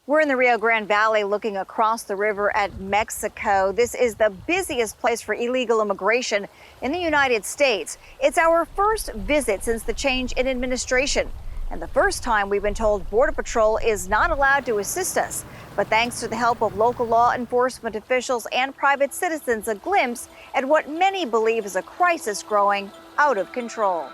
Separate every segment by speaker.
Speaker 1: We're in the Rio Grande Valley looking across the river at Mexico. This is the busiest place for illegal immigration in the United States. It's our first visit since the change in administration, and the first time we've been told Border Patrol is not allowed to assist us. But thanks to the help of local law enforcement officials and private citizens, a glimpse at what many believe is a crisis growing out of control.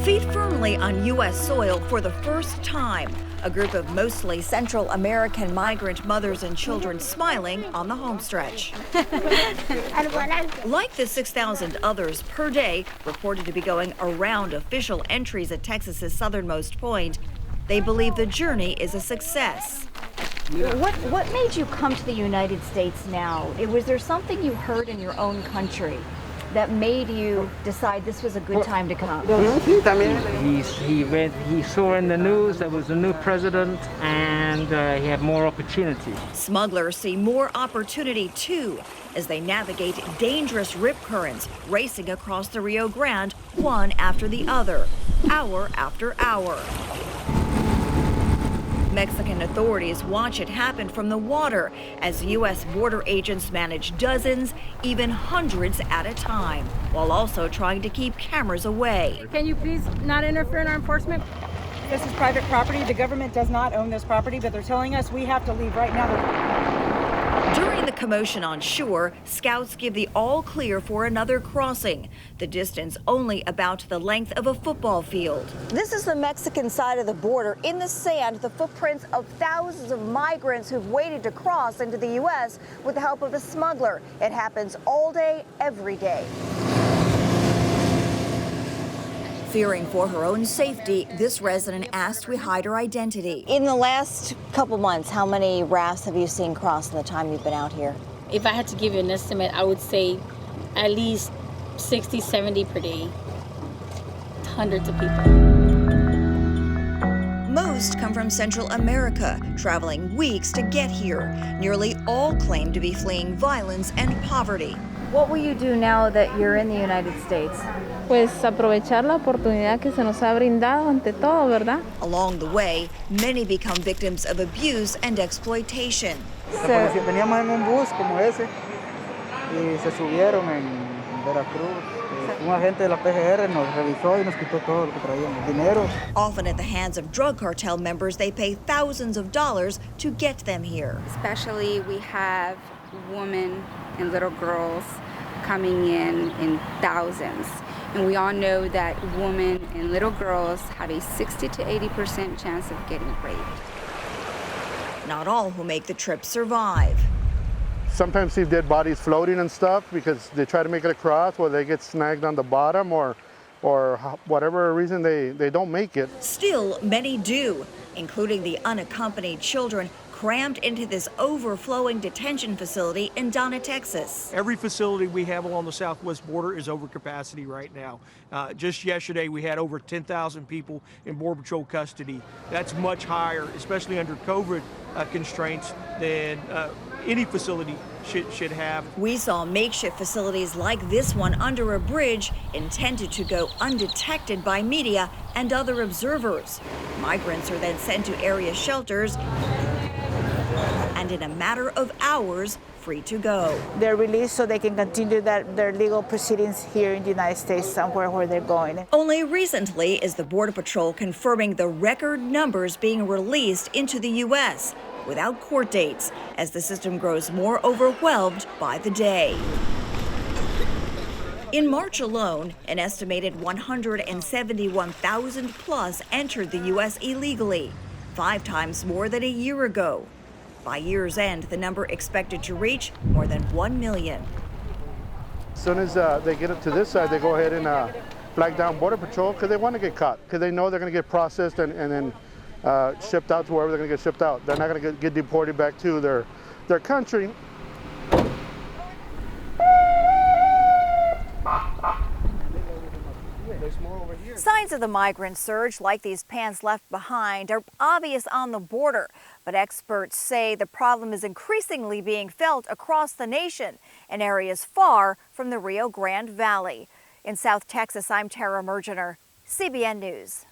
Speaker 1: Feet firmly on U.S. soil for the first time, a group of mostly Central American migrant mothers and children smiling on the homestretch. Like the 6,000 others per day reported to be going around official entries at Texas's southernmost point, they believe the journey is a success. What made you come to the United States now? Was there something you heard in your own country that made you decide this was a good time to come?
Speaker 2: He saw in the news there was a new president and he had more opportunity.
Speaker 1: Smugglers see more opportunity too as they navigate dangerous rip currents racing across the Rio Grande, one after the other, hour after hour. Mexican authorities watch it happen from the water as U.S. border agents manage dozens, even hundreds at a time, while also trying to keep cameras away.
Speaker 3: Can you please not interfere in our enforcement? This is private property. The government does not own this property, but they're telling us we have to leave right now.
Speaker 1: During the commotion on shore, scouts give the all clear for another crossing, the distance only about the length of a football field. This is the Mexican side of the border. In the sand, the footprints of thousands of migrants who've waited to cross into the U.S. with the help of a smuggler. It happens all day, every day. Fearing for her own safety, this resident asked we hide her identity. In the last couple months, how many rafts have you seen cross in the time you've been out here?
Speaker 4: If I had to give you an estimate, I would say at least 60, 70 per day. Hundreds of people.
Speaker 1: Most come from Central America, traveling weeks to get here. Nearly all claim to be fleeing violence and poverty. What will you do now that you're in the United States?
Speaker 5: Pues aprovechar la oportunidad que se nos ha brindado ante todo, ¿verdad?
Speaker 1: Along the way, many become victims of abuse and exploitation.
Speaker 6: Veníamos en un bus como ese y se subieron en Veracruz. Un agente de la PGR nos revisó y nos quitó todo lo que traíamos, dinero.
Speaker 1: Often at the hands of drug cartel members, they pay thousands of dollars to get them here.
Speaker 7: Especially we have women and little girls coming in thousands. And we all know that women and little girls have a 60 to 80% chance of getting raped.
Speaker 1: Not all who make the trip survive.
Speaker 8: Sometimes see dead bodies floating and stuff because they try to make it across or they get snagged on the bottom or whatever reason they don't make it.
Speaker 1: Still, many do, including the unaccompanied children crammed into this overflowing detention facility in Donna, Texas.
Speaker 9: Every facility we have along the southwest border is over capacity right now. Just yesterday, we had over 10,000 people in Border Patrol custody. That's much higher, especially under COVID constraints, than any facility should have.
Speaker 1: We saw makeshift facilities like this one under a bridge intended to go undetected by media and other observers. Migrants are then sent to area shelters and in a matter of hours, free to go.
Speaker 10: They're released so they can continue their legal proceedings here in the United States, somewhere where they're going.
Speaker 1: Only recently is the Border Patrol confirming the record numbers being released into the U.S. without court dates, as the system grows more overwhelmed by the day. In March alone, an estimated 171,000 plus entered the U.S. illegally, 5 times more than a year ago. By year's end, the number expected to reach more than 1 million.
Speaker 8: As soon as they get up to this side, they go ahead and flag down Border Patrol because they want to get caught, because they know they're going to get processed and then shipped out to wherever they're going to get shipped out. They're not going to get deported back to their country. There's more over
Speaker 1: Signs of the migrant surge, like these pants left behind, are obvious on the border. But experts say the problem is increasingly being felt across the nation in areas far from the Rio Grande Valley. In South Texas, I'm Mergener, CBN News.